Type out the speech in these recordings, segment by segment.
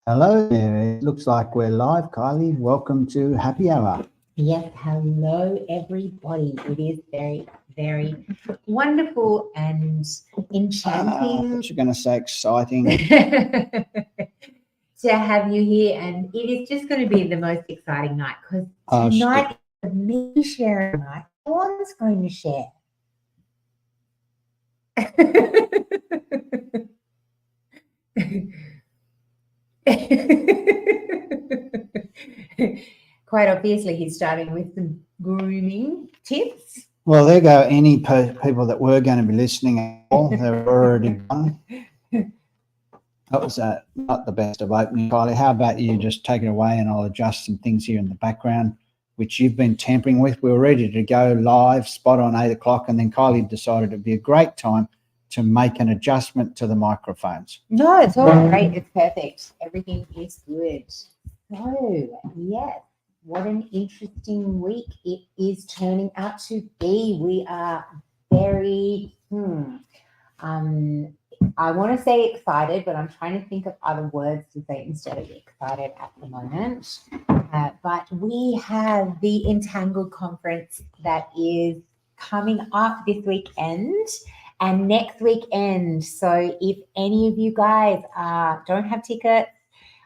Hello there. It looks like we're live. Kylie, welcome to Happy Hour. Yes, hello everybody. It is very, very wonderful and enchanting You're going to say exciting. to have you here, and it is just going to be the most exciting night because tonight is me sharing night. No one's going to share. Quite obviously, he's starting with some grooming tips. Well, there go any people that were going to be listening at all. They're already gone. That was not the best of opening, Kylie. How about you just take it away and I'll adjust some things here in the background, which you've been tampering with. We were ready to go live, spot on 8 o'clock, and then Kylie decided it'd be a great time to make an adjustment to the microphones. No, it's all great. It's perfect. Everything is good. So, yes, what an interesting week it is turning out to be. We are very, I want to say excited, but I'm trying to think of other words to say instead of excited at the moment. But we have the Entangled conference that is coming up this weekend and next weekend. So if any of you guys don't have tickets,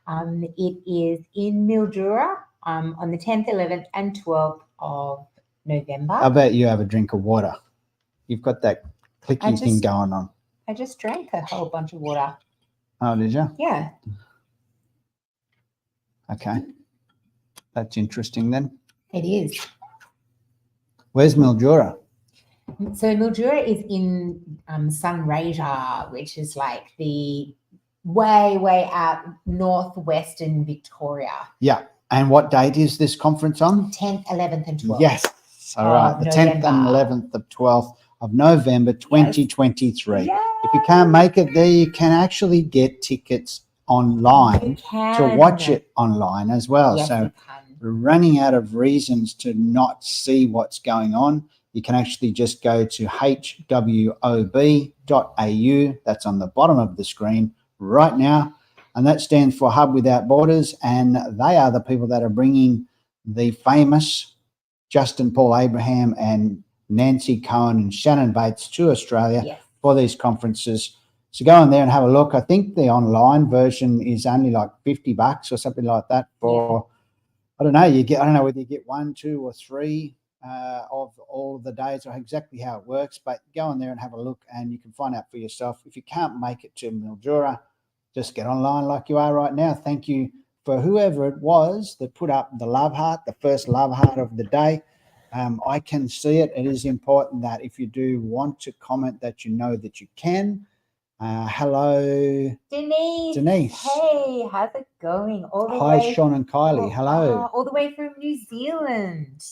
it is in Mildura on the 10th, 11th, and 12th of November. How about you have a drink of water? You've got that clicky thing going on. I just drank a whole bunch of water. Oh, did you? Yeah. Okay. That's interesting then. It is. Where's Mildura? So Mildura is in Sunraysia, which is like the way out northwestern Victoria. Yeah. And what date is this conference on? 10th, 11th, and 12th. Yes. All right. The 10th and 11th of 12th of November 2023. Yes. If you can't make it there, you can actually get tickets online to watch it online as well. Yes, so we're running out of reasons to not see what's going on. You can actually just go to hwob.au. That's on the bottom of the screen right now. And that stands for Hub Without Borders. And they are the people that are bringing the famous Justin Paul Abraham and Nancy Cohen and Shannon Bates to Australia for these conferences. So go on there and have a look. I think the online version is only like $50 or something like that for, I don't know, I don't know whether you get 1, 2, or 3 of all the days or exactly how it works, but go on there and have a look and you can find out for yourself. If you can't make it to Mildura, just get online like you are right now. Thank you for whoever it was that put up the love heart, the first love heart of the day. I can see it. It is important that if you do want to comment that you know that you can. Hello. Denise. Hey, how's it going? Hi, Sean and Kylie. Hello. All the way from New Zealand.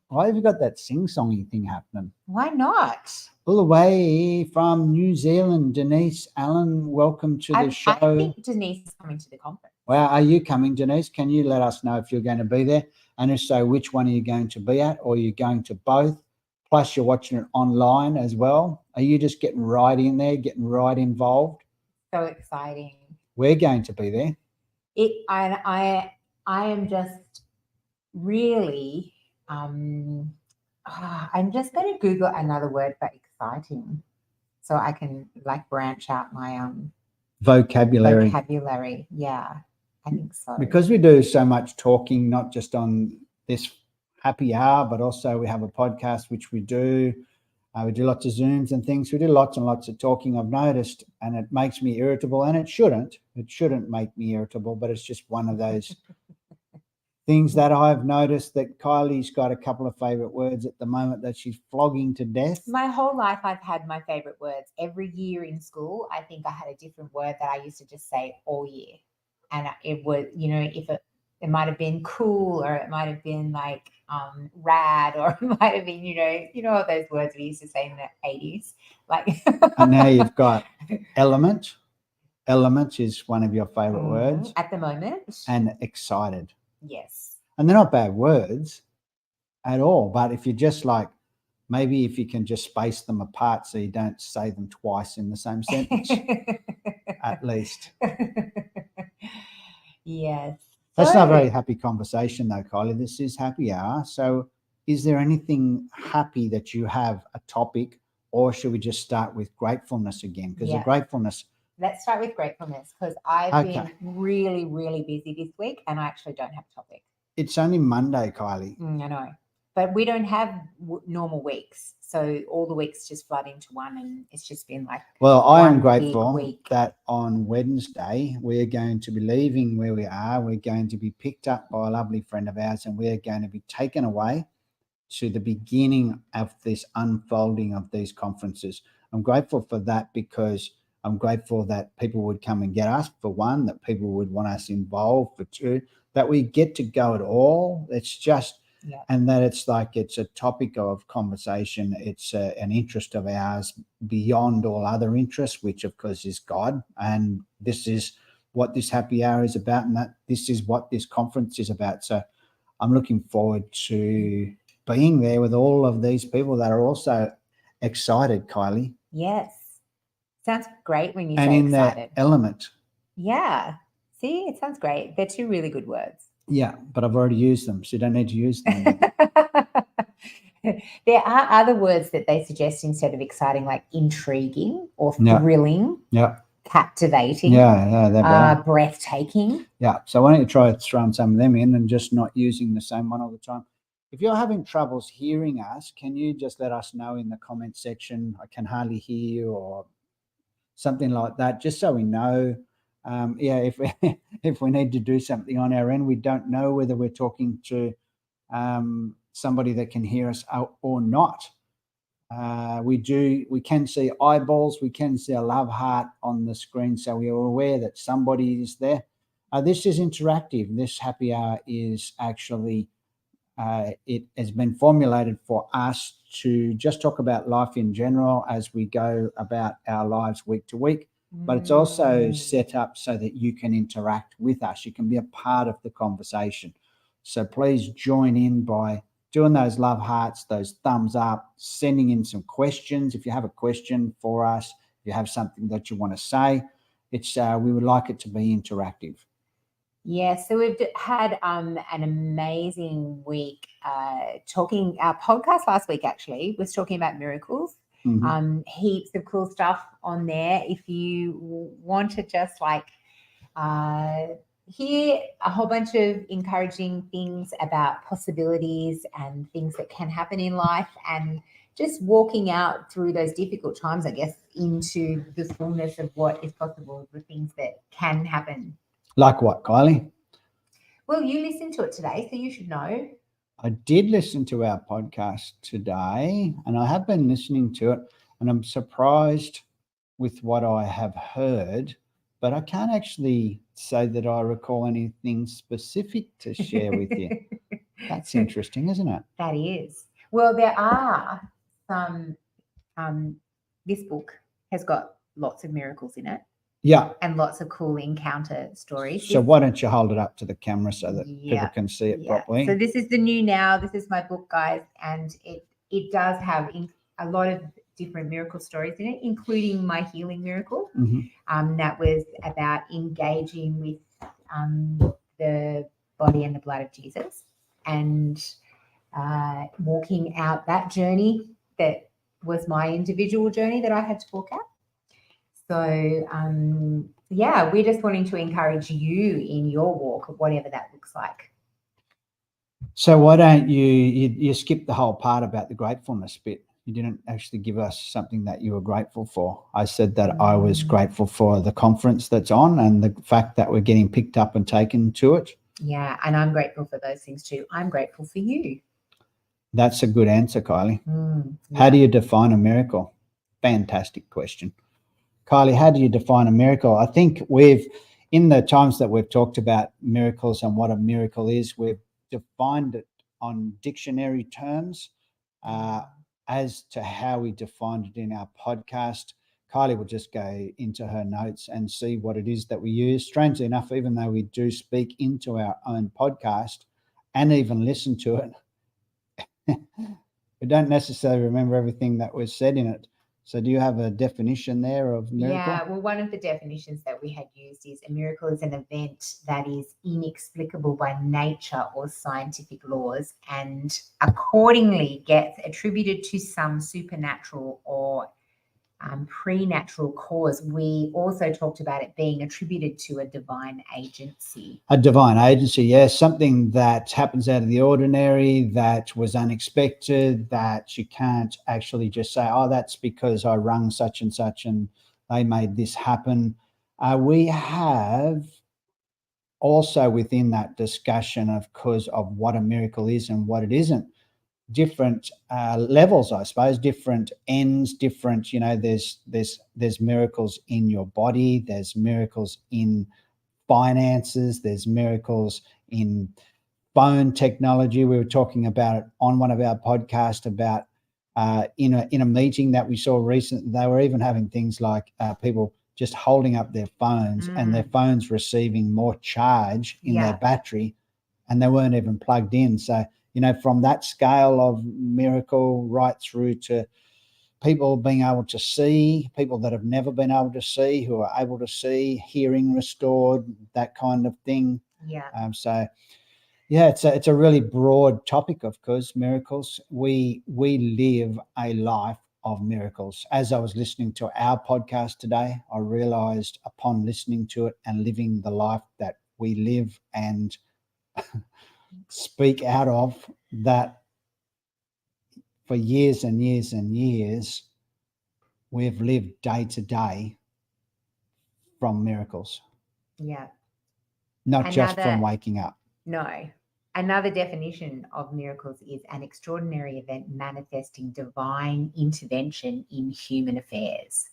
Why have you got that sing-songy thing happening? Why not? All the way from New Zealand, Denise Allen, welcome to the show. I think Denise is coming to the conference. Well, are you coming, Denise? Can you let us know if you're going to be there? And if so, which one are you going to be at? Or are you going to both? Plus, you're watching it online as well. Are you just getting right in there, getting right involved? So exciting. We're going to be there. I am just really... I'm just going to Google another word for exciting so I can like branch out my vocabulary. Yeah, I think so. Because we do so much talking, not just on this happy hour, but also we have a podcast, which we do. We do lots of Zooms and things. We do lots and lots of talking, I've noticed, and it makes me irritable. And it shouldn't. It shouldn't make me irritable, but it's just one of those things that I've noticed that Kylie's got a couple of favorite words at the moment that she's flogging to death. My whole life I've had my favorite words. Every year in school, I think I had a different word that I used to just say all year. And it was, if it might have been cool, or it might have been like rad, or it might have been, all those words we used to say in the 80s. Like and now you've got element. Element is one of your favorite words. At the moment. And excited. Yes. And they're not bad words at all. But if you just like, maybe if you can just space them apart so you don't say them twice in the same sentence, at least. Yes. That's not a So- very happy conversation, though, Kylie. This is happy hour. So, is there anything happy that you have a topic, or should we just start with gratefulness again? Because the Yeah. gratefulness. Let's start with gratefulness because I've Okay. been really, really busy this week and I actually don't have a topic. It's only Monday, Kylie. I know. But we don't have normal weeks. So all the weeks just flood into one and it's just been like, Well, I am one big grateful week. that on Wednesday we're going to be leaving where we are. We're going to be picked up by a lovely friend of ours, and we're going to be taken away to the beginning of this unfolding of these conferences. I'm grateful for that because I'm grateful that people would come and get us, for one, that people would want us involved, for two, that we get to go at all. It's just, Yeah. and that it's like it's a topic of conversation. It's an interest of ours beyond all other interests, which of course is God. And this is what this happy hour is about, and that this is what this conference is about. So I'm looking forward to being there with all of these people that are also excited, Kylie, Yes. Sounds great when you and say in excited. their element. Yeah. See, it sounds great. They're two really good words. Yeah, but I've already used them, so you don't need to use them again. There are other words that they suggest instead of exciting, like intriguing or Yeah. thrilling, Yeah, captivating, yeah, they're better. breathtaking. Yeah, so why don't you try throwing some of them in and just not using the same one all the time? If you're having troubles hearing us, can you just let us know in the comment section? I can hardly hear you, or something like that, just so we know. If we, if we need to do something on our end, we don't know whether we're talking to somebody that can hear us or not. We can see eyeballs, we can see a love heart on the screen, so we are aware that somebody is there. This is interactive. This happy hour is actually it has been formulated for us to just talk about life in general as we go about our lives week to week, but it's also set up so that you can interact with us. You can be a part of the conversation. So please join in by doing those love hearts, those thumbs up, sending in some questions. If you have a question for us, if you have something that you want to say, we would like it to be interactive. Yeah, so we've had an amazing week talking. Our podcast last week actually was talking about miracles. Heaps of cool stuff on there. If you want to just like hear a whole bunch of encouraging things about possibilities and things that can happen in life, and just walking out through those difficult times, I guess, into the fullness of what is possible, the things that can happen. Like what, Kylie? Well, you listened to it today, so you should know. I did listen to our podcast today, and I have been listening to it, and I'm surprised with what I have heard, but I can't actually say that I recall anything specific to share with you. That's interesting, isn't it? That is. Well, there are some, this book has got lots of miracles in it. Yeah. And lots of cool encounter stories. So why don't you hold it up to the camera so that people can see it properly? So this is the new now. This is my book, guys, and it does have a lot of different miracle stories in it, including my healing miracle. That was about engaging with the body and the blood of Jesus and walking out that journey that was my individual journey that I had to walk out. So, we're just wanting to encourage you in your walk, whatever that looks like. So why don't you skip the whole part about the gratefulness bit? You didn't actually give us something that you were grateful for. I said that I was grateful for the conference that's on and the fact that we're getting picked up and taken to it. Yeah, and I'm grateful for those things too. I'm grateful for you. That's a good answer, Kylie. How do you define a miracle? Fantastic question. Kylie, how do you define a miracle? I think in the times that we've talked about miracles and what a miracle is, we've defined it on dictionary terms as to how we defined it in our podcast. Kylie will just go into her notes and see what it is that we use. Strangely enough, even though we do speak into our own podcast and even listen to it, we don't necessarily remember everything that was said in it. So do you have a definition there of miracle? Yeah, well, one of the definitions that we had used is a miracle is an event that is inexplicable by nature or scientific laws and accordingly gets attributed to some supernatural or pre-natural cause. We also talked about it being attributed to a divine agency. A divine agency, yes, something that happens out of the ordinary, that was unexpected, that you can't actually just say, oh, that's because I rung such and such and they made this happen. We have also within that discussion, of course, of what a miracle is and what it isn't, different levels, I suppose, different ends, different, there's miracles in your body, there's miracles in finances, there's miracles in phone technology. We were talking about it on one of our podcasts about in a meeting that we saw recently. They were even having things like people just holding up their phones and their phones receiving more charge in their battery, and they weren't even plugged in. So, from that scale of miracle right through to people being able to see, people that have never been able to see, who are able to see, hearing restored, that kind of thing. Yeah. So, yeah, it's a really broad topic, of course, miracles. We live a life of miracles. As I was listening to our podcast today, I realized upon listening to it and living the life that we live and speak out of, that for years and years and years, we've lived day to day from miracles. Yeah. Not just from waking up. No. Another definition of miracles is an extraordinary event manifesting divine intervention in human affairs,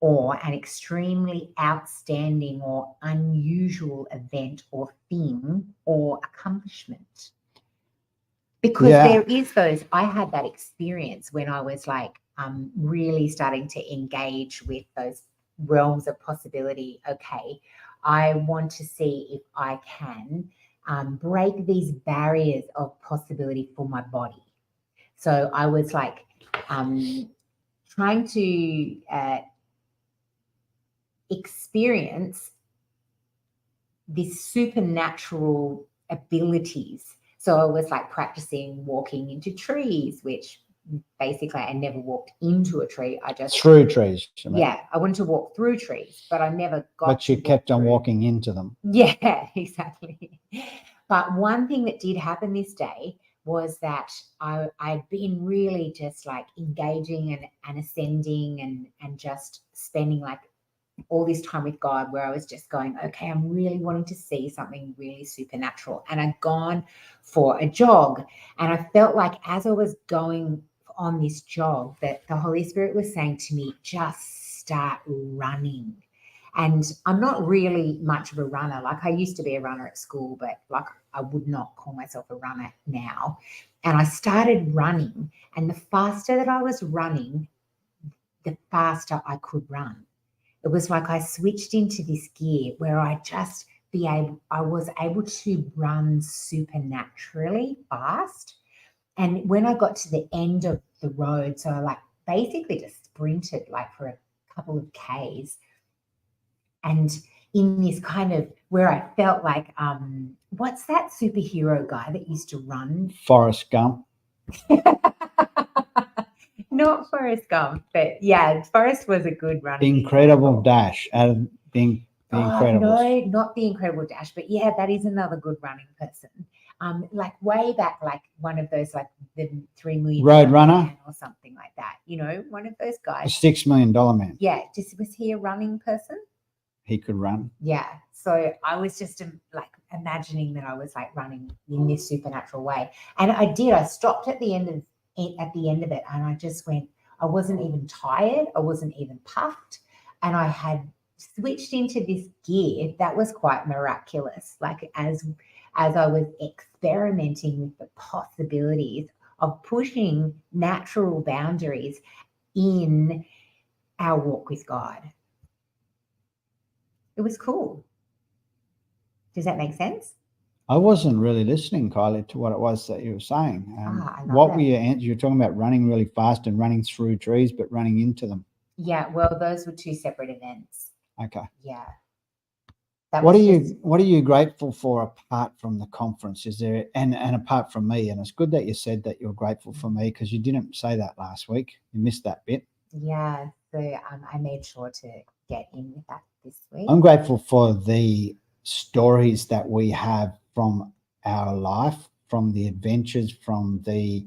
or an extremely outstanding or unusual event or thing or accomplishment. Because there is those, I had that experience when I was like really starting to engage with those realms of possibility. Okay, I want to see if I can break these barriers of possibility for my body. So I was like trying to experience these supernatural abilities. So I was like practicing walking into trees, which basically I never walked into a tree. I just through trees. Yeah, I wanted to walk through trees, but I never got. But you kept on walking into them. Yeah, exactly. But one thing that did happen this day was that I'd been really just like engaging and ascending and just spending like all this time with God, where I was just going, okay, I'm really wanting to see something really supernatural. And I'd gone for a jog, and I felt like as I was going on this jog that the Holy Spirit was saying to me, just start running. And I'm not really much of a runner. Like I used to be a runner at school, but like I would not call myself a runner now. And I started running, and the faster that I was running, the faster I could run. It was like I switched into this gear where I was able to run supernaturally fast. And when I got to the end of the road, so I like basically just sprinted like for a couple of Ks, and in this kind of where I felt like, what's that superhero guy that used to run? Forrest Gump. Not Forrest Gump, but yeah, Forrest was a good runner. Incredible Dash out of the Incredibles. No, not the Incredible Dash, but yeah, that is another good running person. Like way back, like one of those, like the 3 million Road Runner or something like that. You know, one of those guys. The $6 million man. Yeah, was he a running person? He could run. Yeah. So I was just like imagining that I was like running in this supernatural way, and I did. I stopped at the end of it, and I just went. I wasn't even tired. I wasn't even puffed, and I had switched into this gear that was quite miraculous. Like as I was experimenting with the possibilities of pushing natural boundaries in our walk with God. It was cool. Does that make sense? I wasn't really listening, Kylie, to what it was that you were saying. I love What it. were your answers? You were talking about running really fast and running through trees, but running into them. Yeah, well, those were two separate events. Okay. Yeah. That What are was you just, What are you grateful for apart from the conference? Is there and apart from me? And it's good that you said that you're grateful for me, because you didn't say that last week. You missed that bit. yeah. So I made sure to get in with that this week. I'm grateful for the stories that we have from our life, from the adventures, from the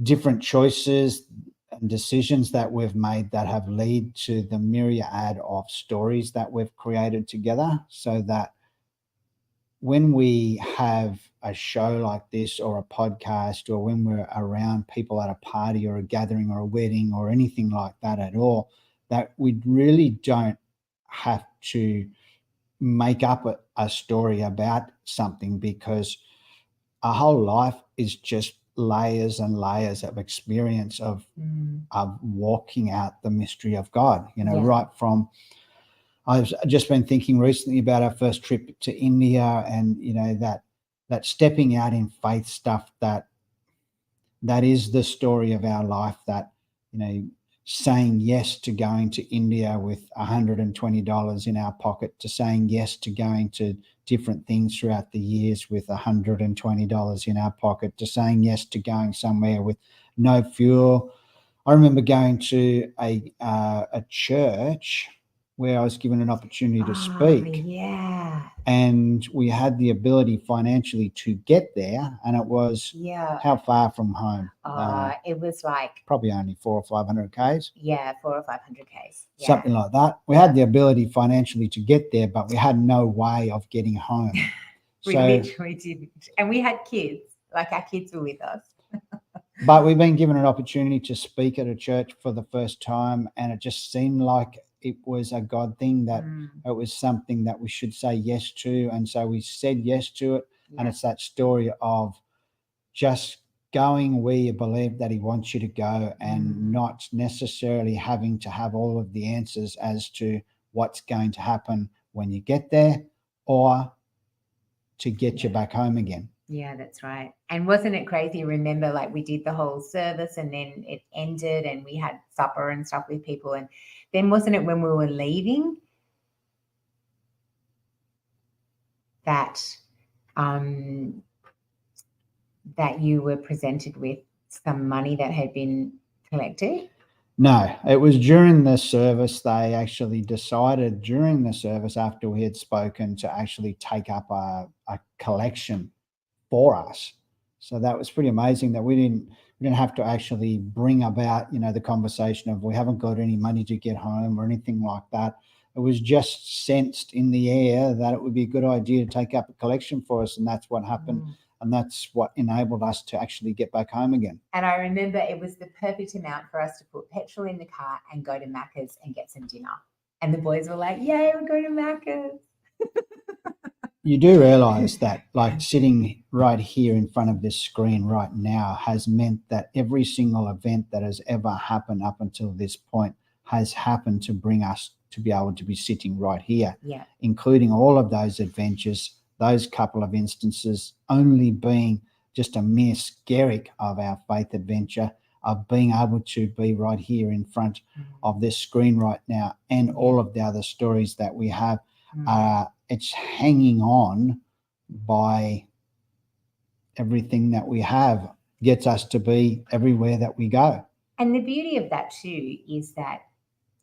different choices and decisions that we've made that have led to the myriad of stories that we've created together, so that when we have a show like this or a podcast, or when we're around people at a party or a gathering or a wedding or anything like that at all, that we really don't have to make up a story about something, because our whole life is just layers and layers of experience of walking out the mystery of God, Yeah. right from, I've just been thinking recently about our first trip to India, and that stepping out in faith stuff, that is the story of our life. That saying yes to going to India with $120 in our pocket, to saying yes to going to different things throughout the years with $120 in our pocket, to saying yes to going somewhere with no fuel. I remember going to a church where I was given an opportunity to speak, Yeah. and we had the ability financially to get there, and it was Yeah. how far from home? It was like, Probably only 400 or 500 k's. yeah, 400 or 500 k's. Yeah. Something like that. We had the ability financially to get there, but we had no way of getting home. We literally didn't. And we had kids, like our kids were with us. But we've been given an opportunity to speak at a church for the first time, and it just seemed like it was a God thing, that it was something that we should say yes to. And so we said yes to it. Yeah. And it's that story of just going where you believe that he wants you to go, and not necessarily having to have all of the answers as to what's going to happen when you get there, or to get you back home again. Yeah, that's right. And wasn't it crazy? Remember, like, we did the whole service and then it ended and we had supper and stuff with people. And then wasn't it when we were leaving that that you were presented with some money that had been collected? No, it was during the service. They actually decided during the service, after we had spoken, to actually take up a collection for us. So that was pretty amazing, that we didn't have to actually bring about, the conversation of we haven't got any money to get home or anything like that. It was just sensed in the air that it would be a good idea to take up a collection for us, and that's what happened. And that's what enabled us to actually get back home again. And I remember it was the perfect amount for us to put petrol in the car and go to Macca's and get some dinner. And the boys were like, yay, we're going to Macca's. You do realise that, like, sitting right here in front of this screen right now has meant that every single event that has ever happened up until this point has happened to bring us to be able to be sitting right here, including all of those adventures, those couple of instances only being just a mere skerrick of our faith adventure of being able to be right here in front of this screen right now, and all of the other stories that we have. It's hanging on by everything that we have, gets us to be everywhere that we go. And the beauty of that too is that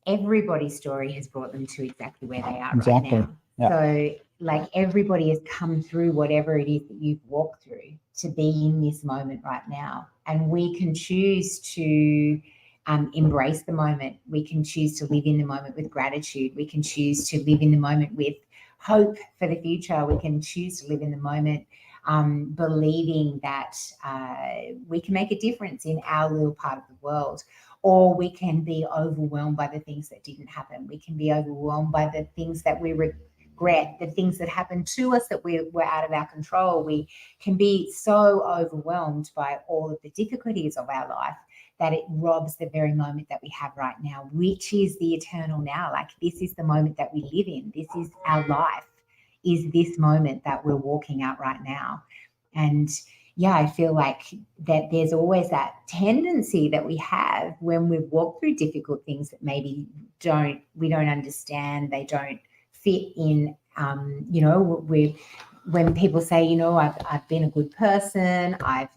everybody's story has brought them to exactly where they are right now. Yep. So, like, everybody has come through whatever it is that you've walked through to be in this moment right now. And we can choose to embrace the moment. We can choose to live in the moment with gratitude. We can choose to live in the moment with hope for the future. We can choose to live in the moment believing that we can make a difference in our little part of the world. Or we can be overwhelmed by the things that didn't happen. We can be overwhelmed by the things that we regret, the things that happened to us that were out of our control. We can be so overwhelmed by all of the difficulties of our life that it robs the very moment that we have right now, which is the eternal now. Like, this is the moment that we live in. This is our life. is this moment that we're walking out right now. And yeah, I feel like that there's always that tendency that we have when we've walked through difficult things that maybe we don't understand, they don't fit in. When people say, I've been a good person, I've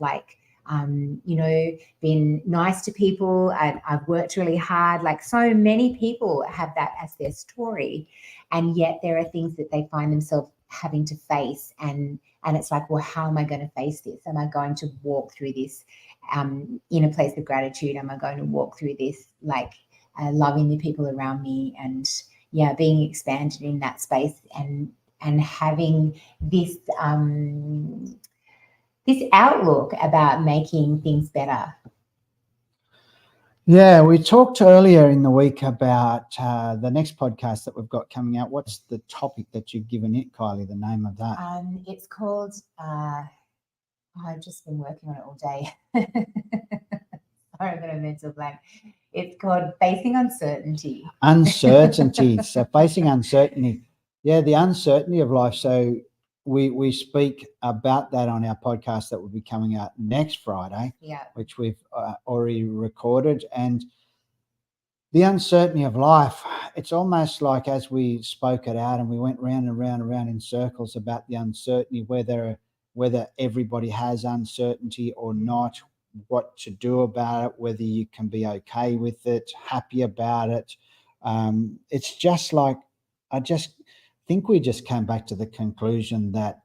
been nice to people, I've worked really hard. Like so many people have that as their story, and yet there are things that they find themselves having to face, and it's like, well, how am I going to face this? Am I going to walk through this in a place of gratitude? Am I going to walk through this loving the people around me, and being expanded in that space, and having this this outlook about making things better? Yeah, we talked earlier in the week about the next podcast that we've got coming out. What's the topic that you've given it, Kylie, the name of that? It's called, I've just been working on it all day. Sorry, I've got a mental blank. It's called Facing Uncertainty. Uncertainty. So facing uncertainty. Yeah, the uncertainty of life. So we speak about that on our podcast that will be coming out next Friday, which we've already recorded. And the uncertainty of life, it's almost like, as we spoke it out and we went round and round and round in circles about the uncertainty, whether everybody has uncertainty or not, what to do about it, whether you can be okay with it, happy about it. It's just like, I just think we just came back to the conclusion that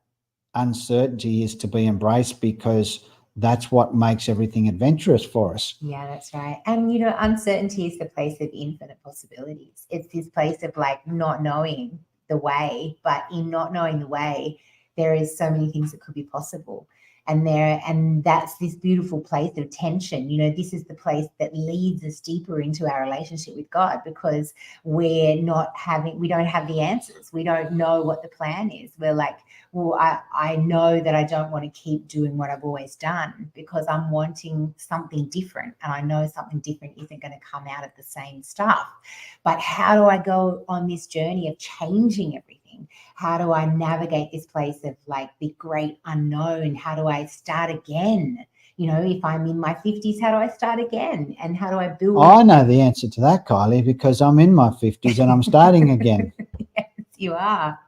uncertainty is to be embraced, because that's what makes everything adventurous for us. Yeah, that's right. And, uncertainty is the place of infinite possibilities. It's this place of not knowing the way, but in not knowing the way, there is so many things that could be possible. And that's this beautiful place of tension. This is the place that leads us deeper into our relationship with God, because we don't have the answers. We don't know what the plan is. We're like, well, I know that I don't want to keep doing what I've always done, because I'm wanting something different. And I know something different isn't going to come out of the same stuff. But how do I go on this journey of changing everything? How do I navigate this place of the great unknown? How do I start again? If I'm in my 50s, how do I start again? And how do I build? I know the answer to that, Kylie, because I'm in my 50s and I'm starting again. Yes, you are.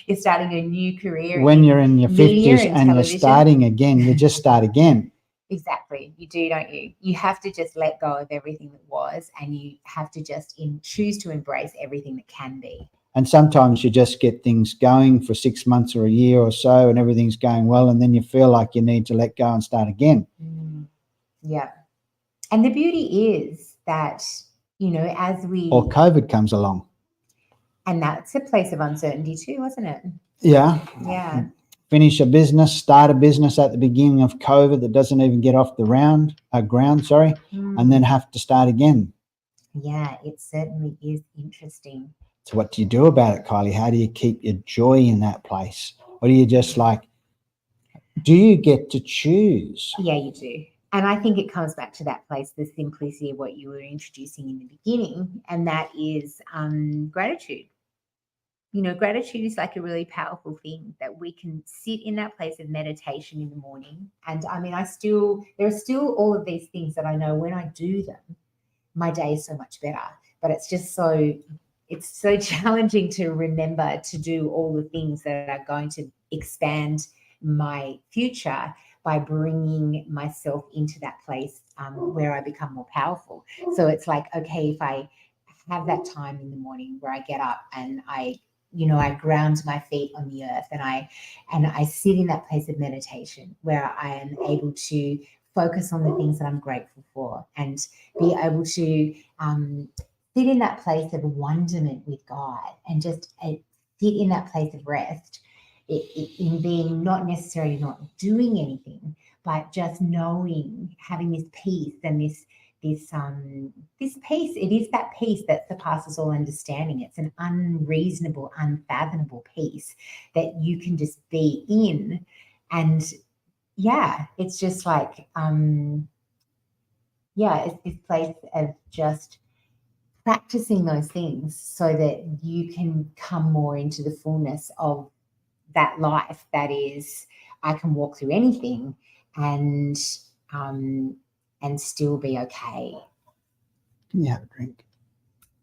You're starting a new career. When you're in your 50s and you're starting again, you just start again. Exactly. You do, don't you? You have to just let go of everything that was, and you have to just choose to embrace everything that can be. And sometimes you just get things going for 6 months or a year or so, and everything's going well, and then you feel like you need to let go and start again. Yeah. And the beauty is that, or COVID comes along. And that's a place of uncertainty too, wasn't it? Yeah. Yeah. Finish a business, start a business at the beginning of COVID that doesn't even get off the ground, and then have to start again. Yeah, it certainly is interesting. So what do you do about it, Kylie? How do you keep your joy in that place? Or do you just do you get to choose? Yeah, you do. And I think it comes back to that place, the simplicity of what you were introducing in the beginning, and that is gratitude. Gratitude is a really powerful thing, that we can sit in that place of meditation in the morning. And I mean, there are still all of these things that I know when I do them, my day is so much better. But it's so challenging to remember to do all the things that are going to expand my future by bringing myself into that place where I become more powerful. So it's okay, if I have that time in the morning where I get up and I ground my feet on the earth, and I sit in that place of meditation where I am able to focus on the things that I'm grateful for, and be able to sit in that place of wonderment with God, and just sit in that place of rest, in being not necessarily not doing anything, but just knowing, having this peace and this peace. It is that peace that surpasses all understanding. It's an unreasonable, unfathomable peace that you can just be in. And it's just it's this place of just practicing those things so that you can come more into the fullness of that life that is, I can walk through anything and still be okay. Yeah, have a drink.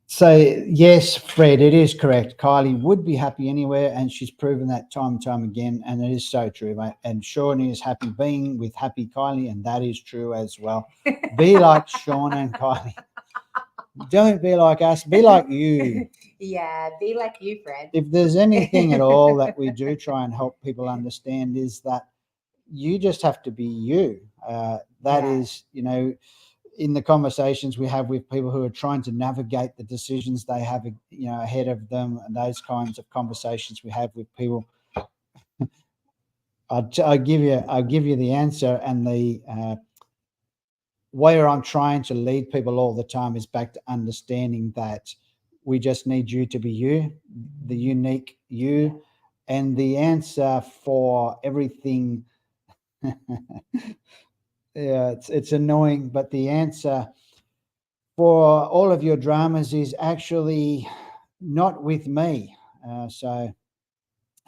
So, yes, Fred, it is correct. Kylie would be happy anywhere, and she's proven that time and time again, and it is so true, mate. And Sean is happy being with happy Kylie, and that is true as well. Be like Sean and Kylie. Don't be like us. Be like you. Yeah, be like you, Fred. If there's anything at all that we do try and help people understand is that you just have to be you. That is, in the conversations we have with people who are trying to navigate the decisions they have, ahead of them, and those kinds of conversations we have with people. I'll give you the answer, and the where I'm trying to lead people all the time is back to understanding that we just need you to be you, the unique you, and the answer for everything. Yeah, it's annoying, but the answer for all of your dramas is actually not with me. So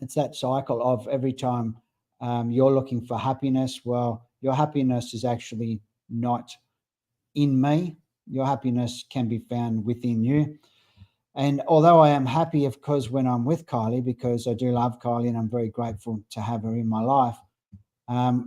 it's that cycle of every time you're looking for happiness. Well, your happiness is actually not in me. Your happiness can be found within you. And although I am happy, of course, when I'm with Kylie, because I do love Kylie and I'm very grateful to have her in my life,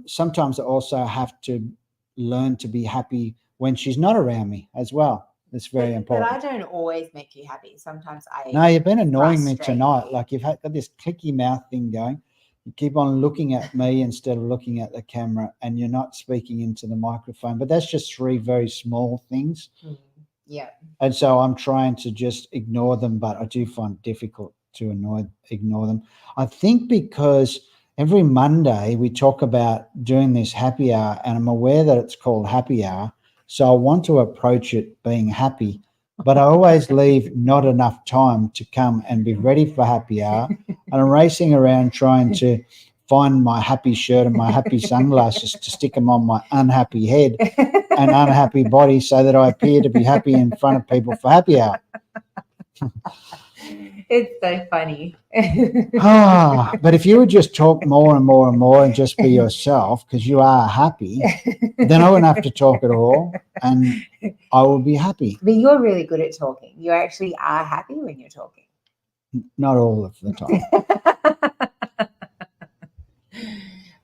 sometimes I also have to learn to be happy when she's not around me as well. It's very important. But I don't always make you happy. Sometimes No, you've been annoying me frustrate tonight. me. Like you've got this clicky mouth thing going. You keep on looking at me instead of looking at the camera, and you're not speaking into the microphone. But that's just three very small things. Yeah. And so I'm trying to just ignore them, but I do find it difficult to ignore them. I think because every Monday we talk about doing this happy hour, and I'm aware that it's called happy hour. So I want to approach it being happy, but I always leave not enough time to come and be ready for happy hour. And I'm racing around trying to find my happy shirt and my happy sunglasses to stick them on my unhappy head and unhappy body so that I appear to be happy in front of people for happy hour. It's so funny. But if you would just talk more and more and more and just be yourself, because you are happy, then I wouldn't have to talk at all and I will be happy. But you're really good at talking. You actually are happy when you're talking. Not all of the time.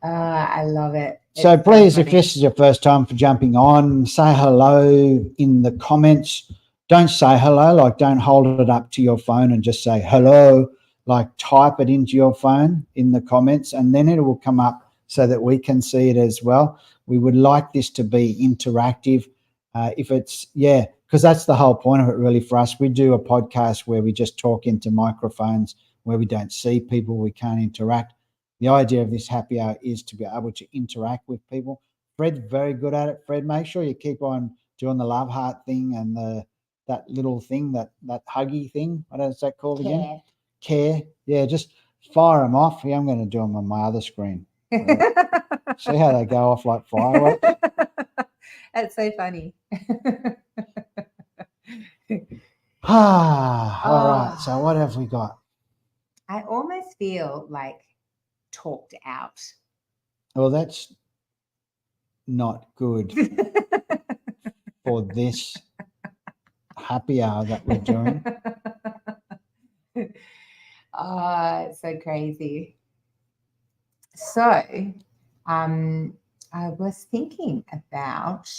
I love it. So please, if this is your first time for jumping on, say hello in the comments. Don't say hello, like don't hold it up to your phone and just say hello, like type it into your phone in the comments, and then it will come up so that we can see it as well. We would like this to be interactive. Because that's the whole point of it really for us. We do a podcast where we just talk into microphones, where we don't see people, we can't interact. The idea of this happy hour is to be able to interact with people. Fred's very good at it. Fred, make sure you keep on doing the love heart thing and that little thing, that huggy thing. What is that called again? Care. Yeah, just fire them off. Yeah, I'm going to do them on my other screen. See how they go off like fireworks? That's so funny. All right. So what have we got? I almost feel like talked out. Well, that's not good for this happy hour that we're doing. It's so crazy. So, I was thinking about.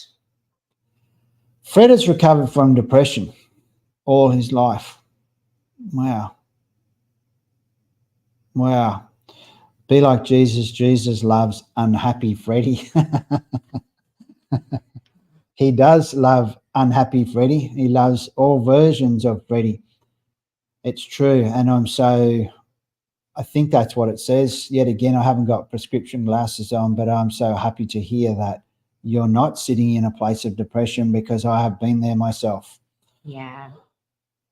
Fred has recovered from depression all his life. Wow. Be like Jesus. Jesus loves unhappy Freddie. He does love unhappy Freddie. He loves all versions of Freddie. It's true. And I think that's what it says. Yet again, I haven't got prescription glasses on, but I'm so happy to hear that you're not sitting in a place of depression, because I have been there myself. Yeah.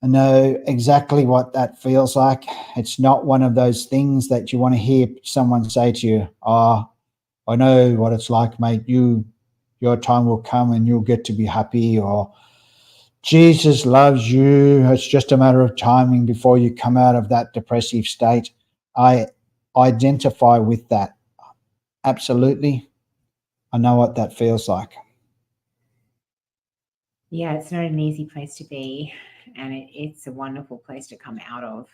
I know exactly what that feels like. It's not one of those things that you want to hear someone say to you, I know what it's like, mate. Your time will come and you'll get to be happy, or Jesus loves you. It's just a matter of timing before you come out of that depressive state. I identify with that. Absolutely. I know what that feels like. Yeah, it's not an easy place to be, and it's a wonderful place to come out of.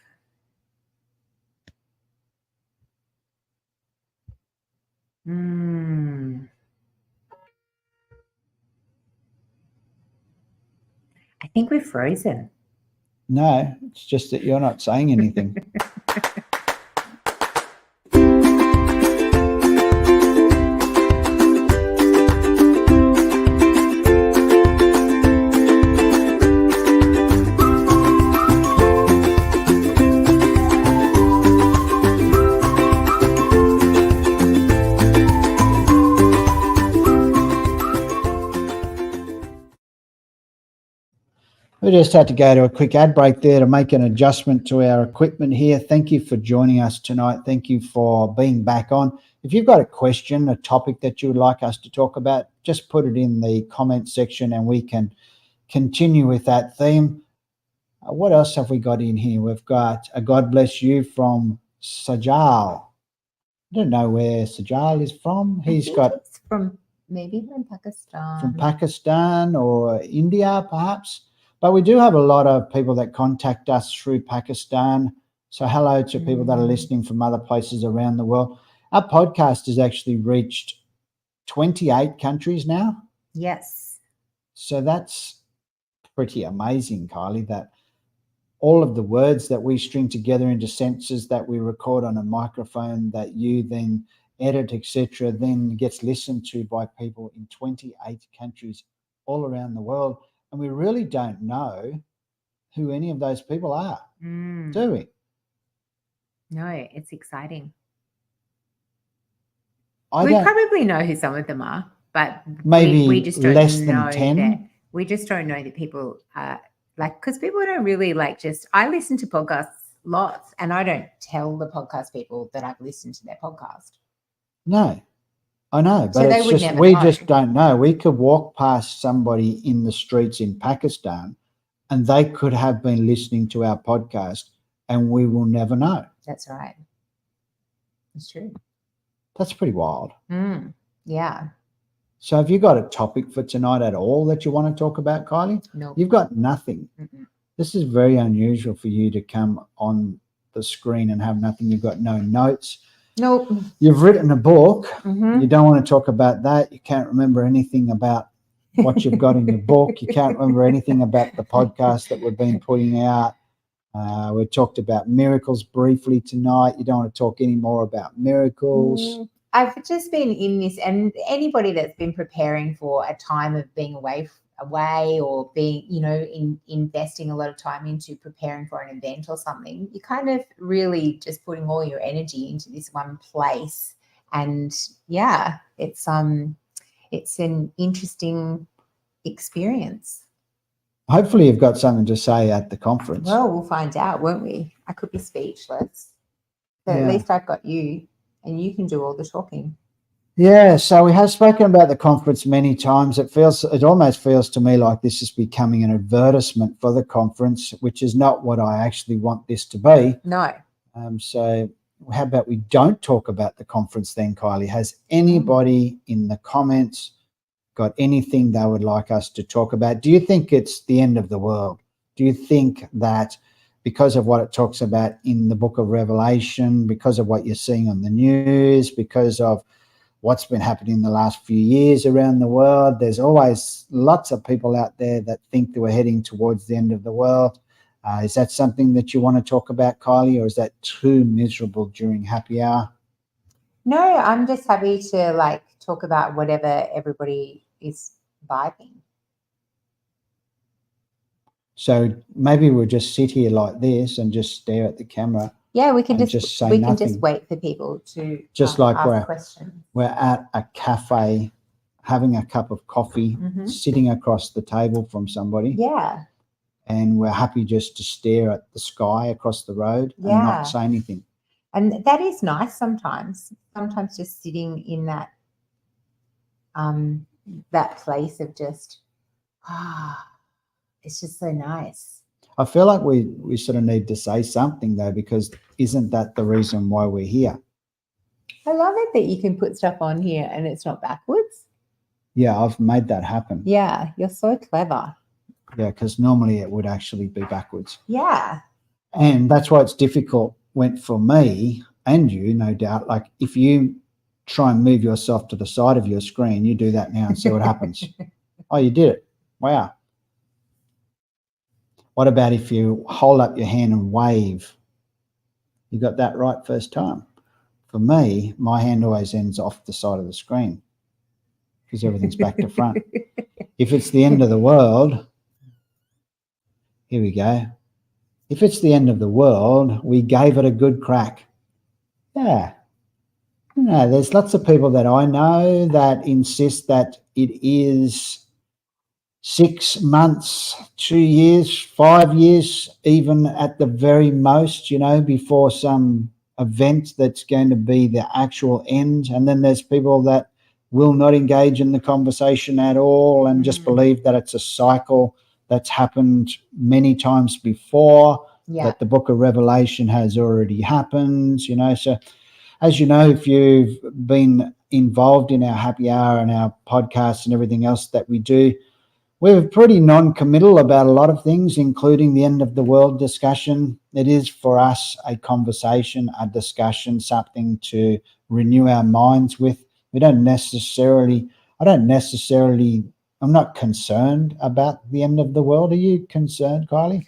I think we're frozen. No, it's just that you're not saying anything. We just had to go to a quick ad break there to make an adjustment to our equipment here. Thank you for joining us tonight. Thank you for being back on. If you've got a question, a topic that you would like us to talk about, just put it in the comment section and we can continue with that theme. What else have we got in here? We've got a God bless you from Sajal. I don't know where Sajal is from. He's got it's maybe from Pakistan. From Pakistan or India, perhaps. But we do have a lot of people that contact us through Pakistan. So hello to people that are listening from other places around the world. Our podcast has actually reached 28 countries now. Yes. So that's pretty amazing, Kylie, that all of the words that we string together into sentences that we record on a microphone that you then edit, etc., then gets listened to by people in 28 countries all around the world. And we really don't know who any of those people are, do we? No, it's exciting. We probably know who some of them are, but maybe we just don't less know than 10. that. We just don't know that people because people don't really I listen to podcasts lots, and I don't tell the podcast people that I've listened to their podcast. No, I know, but So it's just we just don't know. We could walk past somebody in the streets in Pakistan and they could have been listening to our podcast and we will never know. That's right. It's true. That's pretty wild. Yeah. So have you got a topic for tonight at all that you want to talk about, Kylie? No. You've got nothing. Mm-mm. This is very unusual for you to come on the screen and have nothing. You've got no notes. Nope. You've written a book. Mm-hmm. You don't want to talk about that. You can't remember anything about what you've got in your book. You can't remember anything about the podcast that we've been putting out. We talked about miracles briefly tonight. You don't want to talk any more about miracles. I've just been in this, and anybody that's been preparing for a time of being away or being, investing a lot of time into preparing for an event or something, you kind of really just putting all your energy into this one place. And yeah, it's an interesting experience. Hopefully you've got something to say at the conference. Well, we'll find out, won't we? I could be speechless. But at least I've got you, and you can do all the talking. Yeah, so we have spoken about the conference many times. It almost feels to me like this is becoming an advertisement for the conference, which is not what I actually want this to be. No. So how about we don't talk about the conference then, Kylie? Has anybody in the comments got anything they would like us to talk about? Do you think it's the end of the world? Do you think that because of what it talks about in the book of Revelation, because of what you're seeing on the news, because of what's been happening in the last few years around the world, there's always lots of people out there that think that we're heading towards the end of the world. Is that something that you want to talk about, Kylie, or is that too miserable during happy hour? No, I'm just happy to talk about whatever everybody is vibing. So maybe we'll just sit here like this and just stare at the camera. Yeah, we can just say can nothing. just wait for people to just like ask questions. We're at a cafe having a cup of coffee, sitting across the table from somebody. Yeah. And we're happy just to stare at the sky across the road and not say anything. And that is nice sometimes. Sometimes just sitting in that place of just it's just so nice. I feel like we sort of need to say something though, because isn't that the reason why we're here? I love it that you can put stuff on here and it's not backwards. Yeah, I've made that happen. Yeah, you're so clever. Yeah, because normally it would actually be backwards. Yeah. And that's why it's difficult for me and you, no doubt. Like if you try and move yourself to the side of your screen, you do that now and see what happens. Oh, you did it. Wow. What about if you hold up your hand and wave? You got that right first time. For me, my hand always ends off the side of the screen because everything's back to front. If it's the end of the world, here we go. If it's the end of the world, we gave it a good crack. Yeah. No, there's lots of people that I know that insist that it is 6 months, 2 years, 5 years, even at the very most, before some event that's going to be the actual end. And then there's people that will not engage in the conversation at all and just believe that it's a cycle that's happened many times before, that the book of Revelation has already happened, So as you know, if you've been involved in our happy hour and our podcasts and everything else that we do, we're pretty non-committal about a lot of things, including the end of the world discussion. It is for us a conversation, a discussion, something to renew our minds with. I'm not concerned about the end of the world. Are you concerned, Kylie?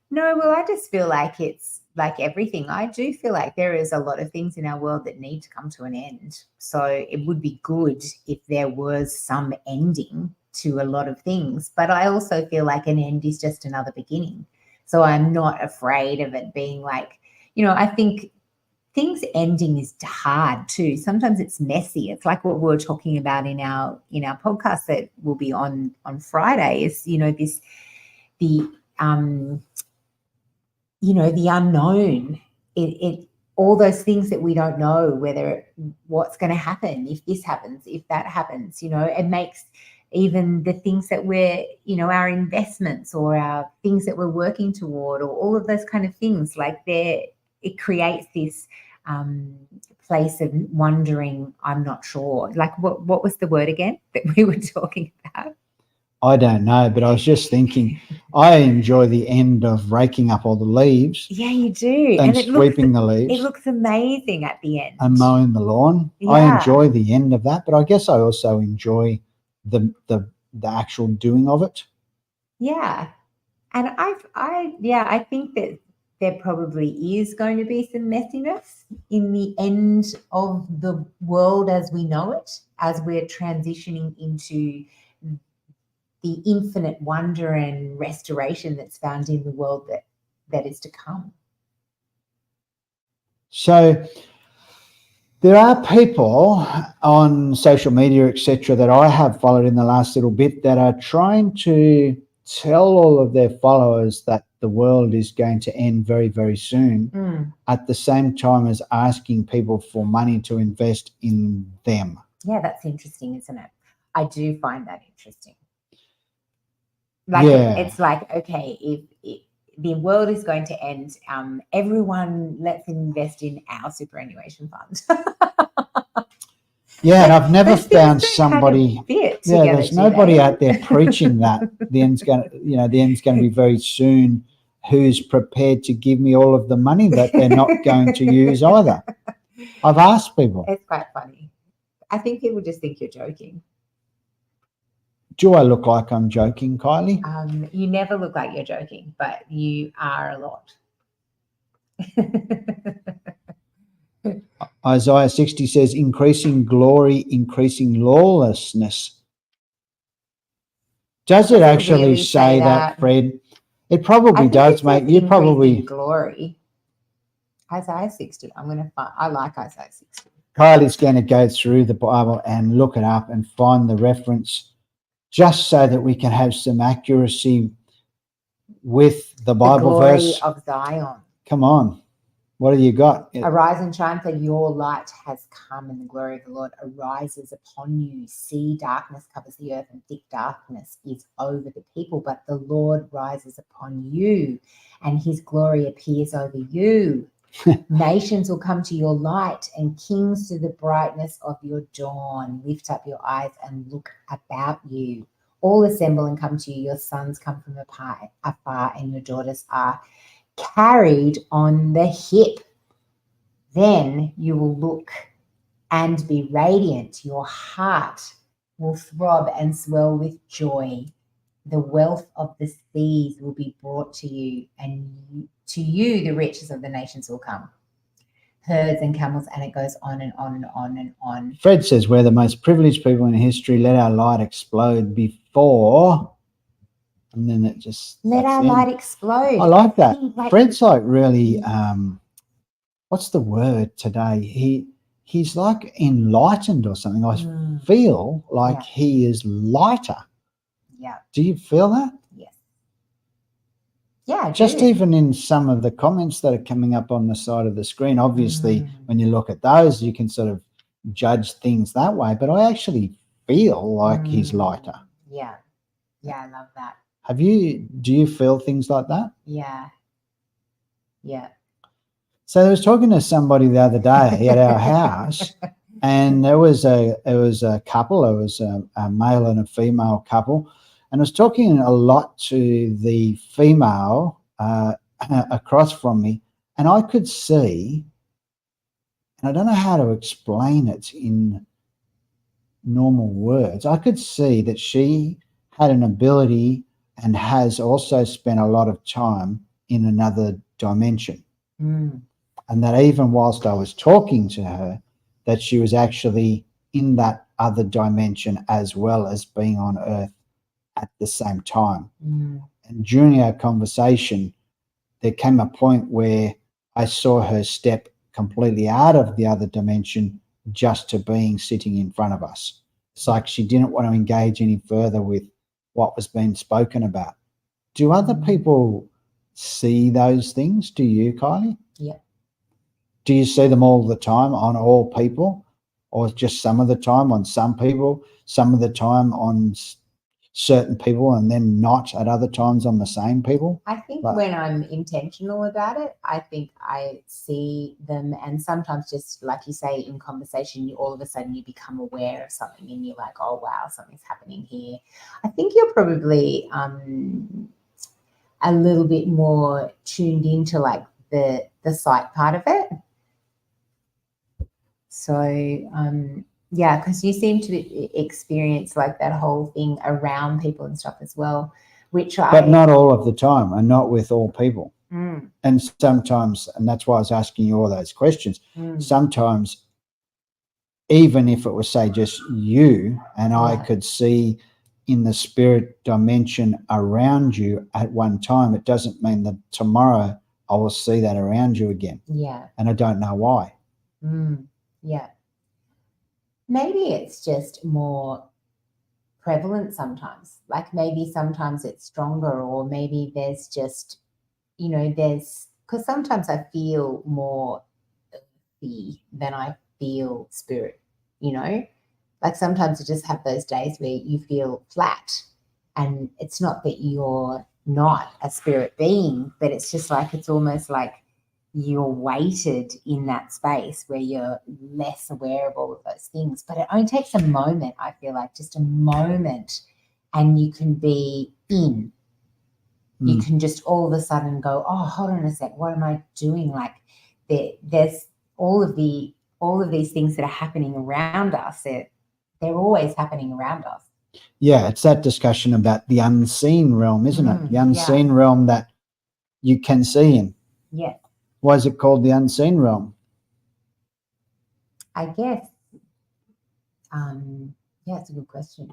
No, well, I just feel like it's like everything. I do feel like there is a lot of things in our world that need to come to an end. So it would be good if there was some ending to a lot of things. But I also feel like an end is just another beginning. So I'm not afraid of it being like, I think things ending is hard too. Sometimes it's messy. It's like what we were talking about in our podcast that will be on Friday is, the unknown, it all those things that we don't know what's going to happen, if this happens, if that happens, it makes even the things that we're, our investments or our things that we're working toward or all of those kind of things, like it creates this place of wondering, I'm not sure. Like what was the word again that we were talking about? I don't know, but I was just thinking, I enjoy the end of raking up all the leaves. Yeah, you do. And sweeping the leaves. It looks amazing at the end. And mowing the lawn. Yeah. I enjoy the end of that, but I guess I also enjoy the actual doing of it. Yeah. And I think that there probably is going to be some messiness in the end of the world as we know it, as we're transitioning into the infinite wonder and restoration that's found in the world that is to come. So there are people on social media, etc., that I have followed in the last little bit that are trying to tell all of their followers that the world is going to end very, very soon, at the same time as asking people for money to invest in them. Yeah, that's interesting, isn't it? I do find that interesting. It's like, okay, if the world is going to end, everyone let's invest in our superannuation fund. Yeah, and I've never found somebody. There's nobody out there preaching that the end's going to be very soon. Who's prepared to give me all of the money that they're not going to use either? I've asked people. It's quite funny. I think people just think you're joking. Do I look like I'm joking, Kylie? You never look like you're joking, but you are a lot. Isaiah 60 says, increasing glory, increasing lawlessness. Does it actually really say that, Fred? It probably does, mate. You probably glory. Isaiah 60. I like Isaiah 60. Kylie's going to go through the Bible and look it up and find the reference, just so that we can have some accuracy with the Bible verse. The glory of Zion. Come on. What have you got? Arise and shine, for your light has come, and the glory of the Lord arises upon you. See, darkness covers the earth, and thick darkness is over the people, but the Lord rises upon you, and his glory appears over you. Nations will come to your light and kings to the brightness of your dawn. Lift up your eyes and look about you. All assemble and come to you. Your sons come from afar and your daughters are carried on the hip. Then you will look and be radiant. Your heart will throb and swell with joy. The wealth of the seas will be brought to you, and to you the riches of the nations will come. Herds and camels, and it goes on and on and on and on. Fred says, we're the most privileged people in history. Let our light explode before. And then it just. Let our light explode. I like that. Like, Fred's like really, what's the word today? He's like enlightened or something. I feel like he is lighter. Yeah. Do you feel that? Yes. Yeah. I Just do. even in some of the comments that are coming up on the side of the screen, obviously, when you look at those, you can sort of judge things that way. But I actually feel like he's lighter. Yeah. Yeah, I love that. Do you feel things like that? Yeah. Yeah. So I was talking to somebody the other day at our house, and it was a couple. It was a male and a female couple, and I was talking a lot to the female across from me, and I could see, and I don't know how to explain it in normal words. I could see that she had an ability and has also spent a lot of time in another dimension. And that even whilst I was talking to her, that she was actually in that other dimension as well as being on Earth at the same time. And during our conversation, there came a point where I saw her step completely out of the other dimension just to being sitting in front of us. It's like she didn't want to engage any further with what was being spoken about. Do other people see those things? Do you, Kylie? Yeah. Do you see them all the time on all people, or just some of the time on some people, some of the time on certain people, and then not at other times on the same people? I think when I'm intentional about it, I think I see them, and sometimes just like you say in conversation, all of a sudden you become aware of something and you're like, oh wow, something's happening here. I think you're probably a little bit more tuned into like the sight part of it. So yeah, because you seem to experience like that whole thing around people and stuff as well, but not all of the time, and not with all people. And sometimes, and that's why I was asking you all those questions, sometimes even if it was, say, just you and I could see in the spirit dimension around you at one time, it doesn't mean that tomorrow I will see that around you again. Yeah. And I don't know why. Yeah. Maybe it's just more prevalent sometimes. Like maybe sometimes it's stronger, or maybe there's just, because sometimes I feel more earthy than I feel spirit, like sometimes I just have those days where you feel flat, and it's not that you're not a spirit being, but it's just like, it's almost like you're weighted in that space where you're less aware of all of those things. But it only takes a moment, I feel like, just a moment, and you can be in. You can just all of a sudden go, oh, hold on a sec, what am I doing? Like there's all of these things that are happening around us. They're always happening around us. Yeah, it's that discussion about the unseen realm, isn't it? The unseen realm that you can see in. Yeah. Why is it called the unseen realm? I guess, it's a good question.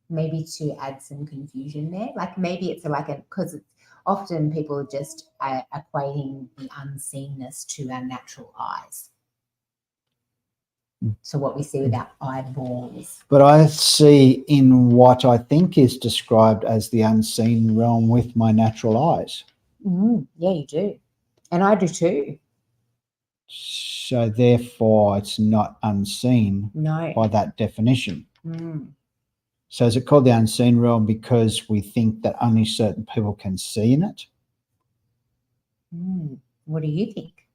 Maybe to add some confusion there. Like maybe it's because it's often people are just equating the unseenness to our natural eyes. So what we see with our eyeballs. But I see in what I think is described as the unseen realm with my natural eyes. Yeah, you do. And I do too. So therefore it's not unseen by that definition. So is it called the unseen realm because we think that only certain people can see in it? What do you think?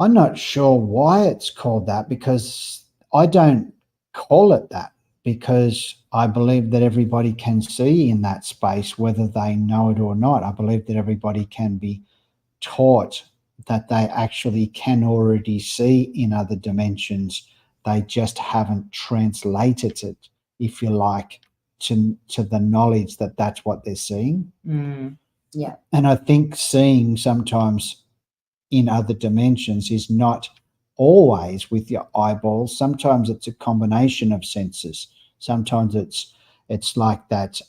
I'm not sure why it's called that, because I don't call it that, because I believe that everybody can see in that space, whether they know it or not. I believe that everybody can be taught that they actually can already see in other dimensions. They just haven't translated it, if you like, to the knowledge that that's what they're seeing. Yeah. And I think seeing sometimes in other dimensions is not always with your eyeballs. Sometimes it's a combination of senses. Sometimes it's like that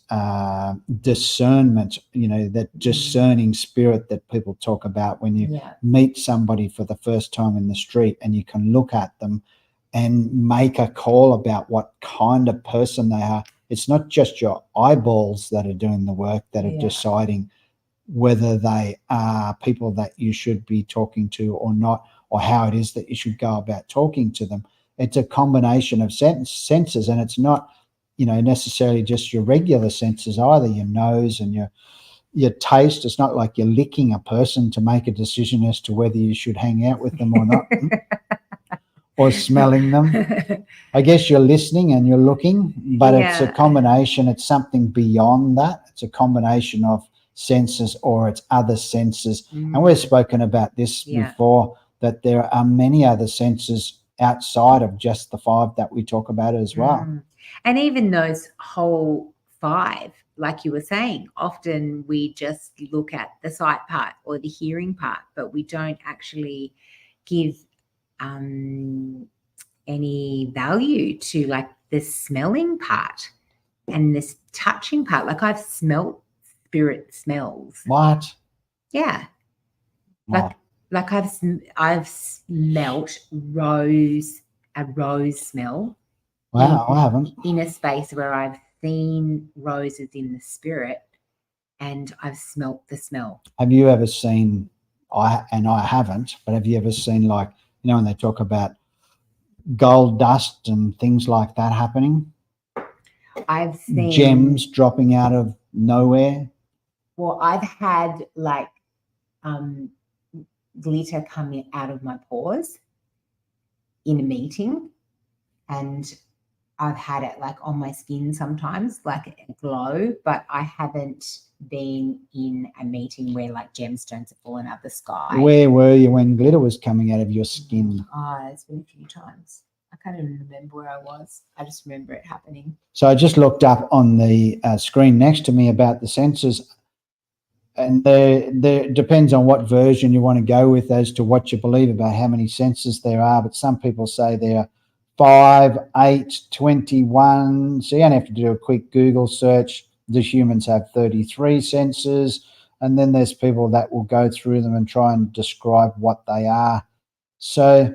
discernment, that discerning spirit that people talk about when you meet somebody for the first time in the street, and you can look at them and make a call about what kind of person they are. It's not just your eyeballs that are doing the work, that are deciding whether they are people that you should be talking to or not, or how it is that you should go about talking to them. It's a combination of senses, and it's not, necessarily just your regular senses either, your nose and your taste. It's not like you're licking a person to make a decision as to whether you should hang out with them or not, or smelling them. I guess you're listening and you're looking, but it's a combination. It's something beyond that. It's a combination of senses, or it's other senses. And we've spoken about this before, that there are many other senses outside of just the 5 that we talk about as well. And even those whole 5, like you were saying, often we just look at the sight part or the hearing part, but we don't actually give any value to like the smelling part and this touching part. Like I've smelt spirit smells. What? Yeah. What? Like I've smelt a rose smell. Wow, I haven't. In a space where I've seen roses in the spirit, and I've smelt the smell. Have you ever seen, I haven't, but have you ever seen, like, when they talk about gold dust and things like that happening? I've seen gems dropping out of nowhere. Well, I've had like glitter coming out of my pores in a meeting, and I've had it like on my skin sometimes, like a glow, but I haven't been in a meeting where like gemstones have fallen out of the sky. Where were you when glitter was coming out of your skin? Oh, it's been a few times. I can't even remember where I was. I just remember it happening. So I just looked up on the screen next to me about the senses, and there depends on what version you want to go with as to what you believe about how many senses there are. But some people say there are 5, 8, 21. So you only have to do a quick Google search. Does humans have 33 senses? And then there's people that will go through them and try and describe what they are. So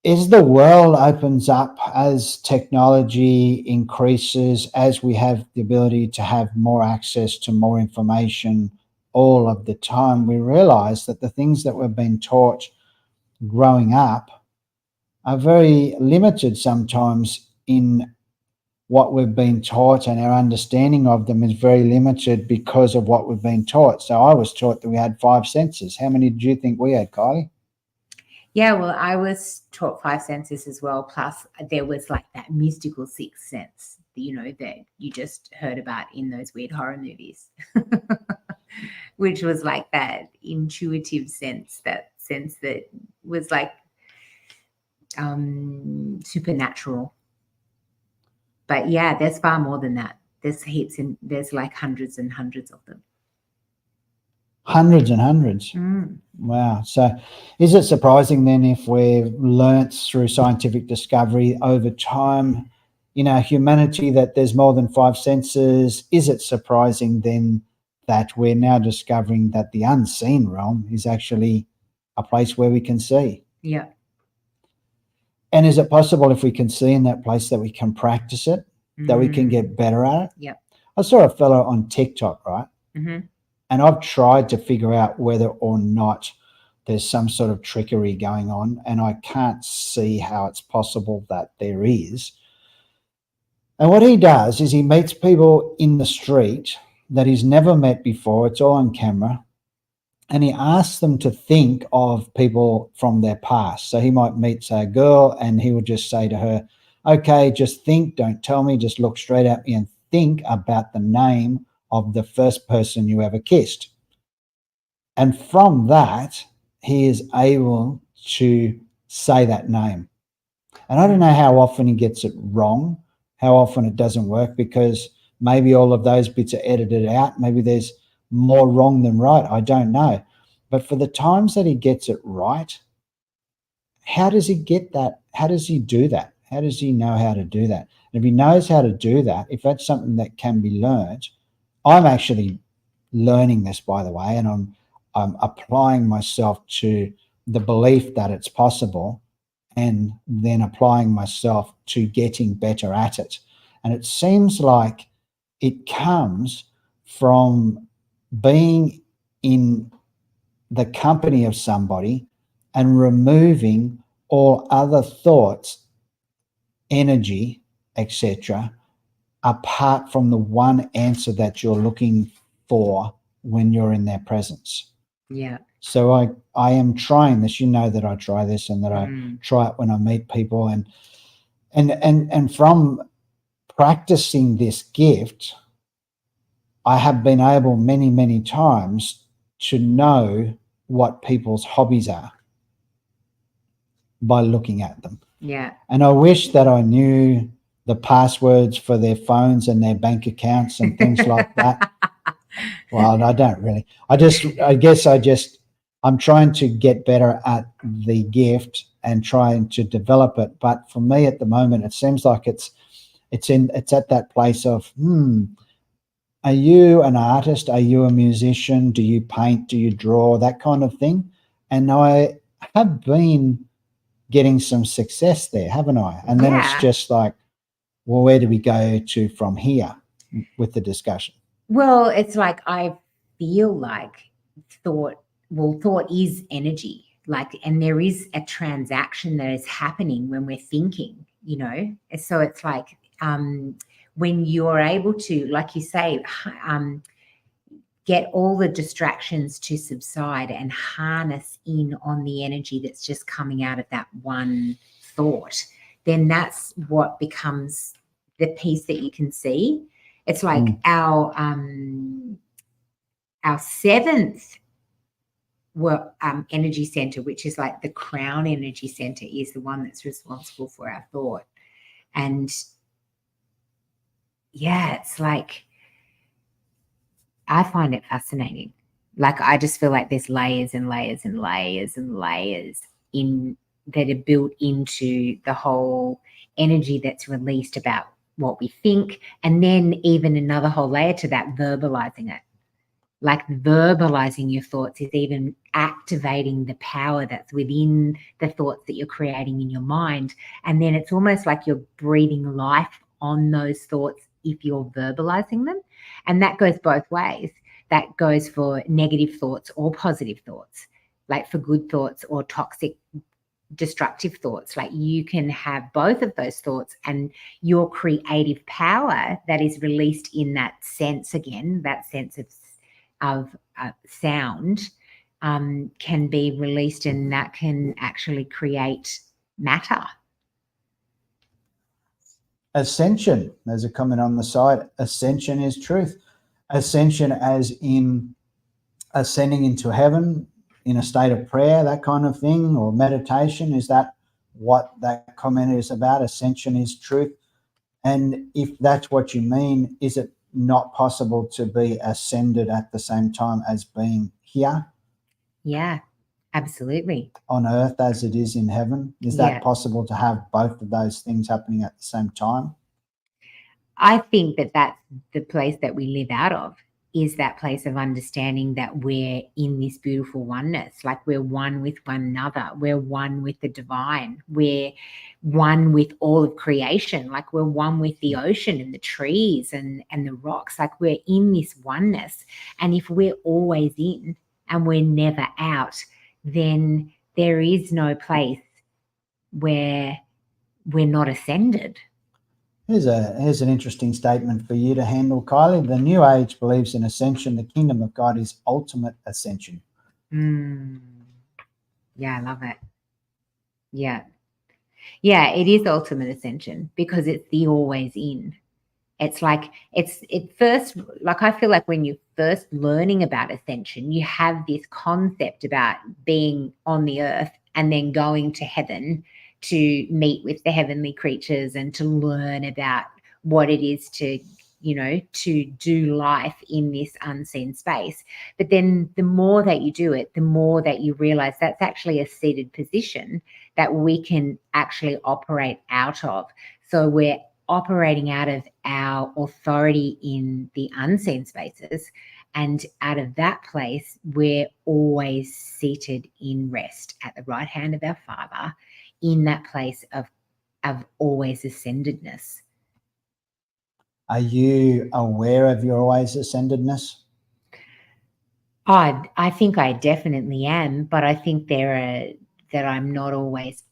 as the world opens up, as technology increases, as we have the ability to have more access to more information all of the time, we realize that the things that we've been taught growing up are very limited sometimes in what we've been taught, and our understanding of them is very limited because of what we've been taught. So I was taught that we had 5 senses. How many did you think we had, Kylie? Yeah, well, I was taught 5 senses as well. Plus there was like that mystical 6th sense, that you just heard about in those weird horror movies, which was like that intuitive sense, that sense that was like supernatural. But yeah, there's far more than that. There's heaps, and there's like hundreds and hundreds of them. Hundreds and hundreds. Wow. So is it surprising then, if we've learnt through scientific discovery over time, humanity, that there's more than 5 senses? Is it surprising then that we're now discovering that the unseen realm is actually a place where we can see? Yeah. And is it possible, if we can see in that place, that we can practice it, that we can get better at it? Yeah. I saw a fellow on TikTok, right? Mm-hmm. And I've tried to figure out whether or not there's some sort of trickery going on, and I can't see how it's possible that there is. And what he does is he meets people in the street that he's never met before. It's all on camera. and he asks them to think of people from their past. So he might meet, say, a girl, and he would just say to her, okay, just think, don't tell me, just look straight at me and think about the name of the first person you ever kissed. And from that, he is able to say that name. And I don't know how often he gets it wrong, how often it doesn't work, because maybe all of those bits are edited out. Maybe there's more wrong than right. I don't know. But for the times that he gets it right, how does he get that? How does he do that? How does he know how to do that? And if he knows how to do that, if that's something that can be learned, I'm actually learning this, by the way, and I'm applying myself to the belief that it's possible, and then applying myself to getting better at it. And it seems like it comes from being in the company of somebody and removing all other thoughts, energy, etc., apart from the one answer that you're looking for when you're in their presence. Yeah. So I am trying this. You know that I try this, and that I try it when I meet people, and from practicing this gift, I have been able many times to know what people's hobbies are by looking at them. Yeah. And I wish that I knew the passwords for their phones and their bank accounts and things like that. Well, I don't really. I'm trying to get better at the gift and trying to develop it. But for me at the moment, it seems like it's at that place of, are you an artist? Are you a musician? Do you paint? Do you draw? That kind of thing. And I have been getting some success there, haven't I? And then it's just like, well, where do we go to from here with the discussion? Well, it's like I feel like thought is energy. Like, and there is a transaction that is happening when we're thinking, you know? So it's like when you're able to, like you say, get all the distractions to subside and harness in on the energy that's just coming out of that one thought, then that's what becomes the piece that you can see. It's like our seventh energy center, which is like the crown energy center, is the one that's responsible for our thought. And yeah, it's like, I find it fascinating. Like, I just feel like there's layers and layers and layers and layers that are built into the whole energy that's released about what we think. And then even another whole layer to that, verbalizing it. Like, verbalizing your thoughts is even activating the power that's within the thoughts that you're creating in your mind. And then it's almost like you're breathing life on those thoughts if you're verbalizing them. And that goes both ways. That goes for negative thoughts or positive thoughts, like for good thoughts or toxic, destructive thoughts. Like, you can have both of those thoughts, and your creative power that is released in that sense, again, that sense of sound, can be released, and that can actually create matter. Ascension, there's a comment on the side. Ascension is truth. Ascension as in ascending into heaven in a state of prayer, that kind of thing, or meditation. Is that what that comment is about? Ascension is truth. And if that's what you mean, is it not possible to be ascended at the same time as being here? Yeah, absolutely. On earth as it is in heaven? Is that possible to have both of those things happening at the same time? I think that that's the place that we live out of, is that place of understanding that we're in this beautiful oneness. Like, we're one with one another. We're one with the divine. We're one with all of creation. Like, we're one with the ocean and the trees and the rocks. Like, we're in this oneness. And if we're always in and we're never out, then there is no place where we're not ascended. Here's an interesting statement for you to handle, Kylie. The New Age believes in ascension. The kingdom of God is ultimate ascension. Mm. Yeah, I love it. Yeah. Yeah, it is ultimate ascension because it's the always in. It's like it first, like I feel like when you're first learning about ascension, you have this concept about being on the earth and then going to heaven to meet with the heavenly creatures and to learn about what it is to, to do life in this unseen space. But then the more that you do it, the more that you realize that's actually a seated position that we can actually operate out of. So we're operating out of our authority in the unseen spaces. And out of that place, we're always seated in rest at the right hand of our Father, in that place of always ascendedness. Are you aware of your always ascendedness? I think I definitely am, but I think that I'm not always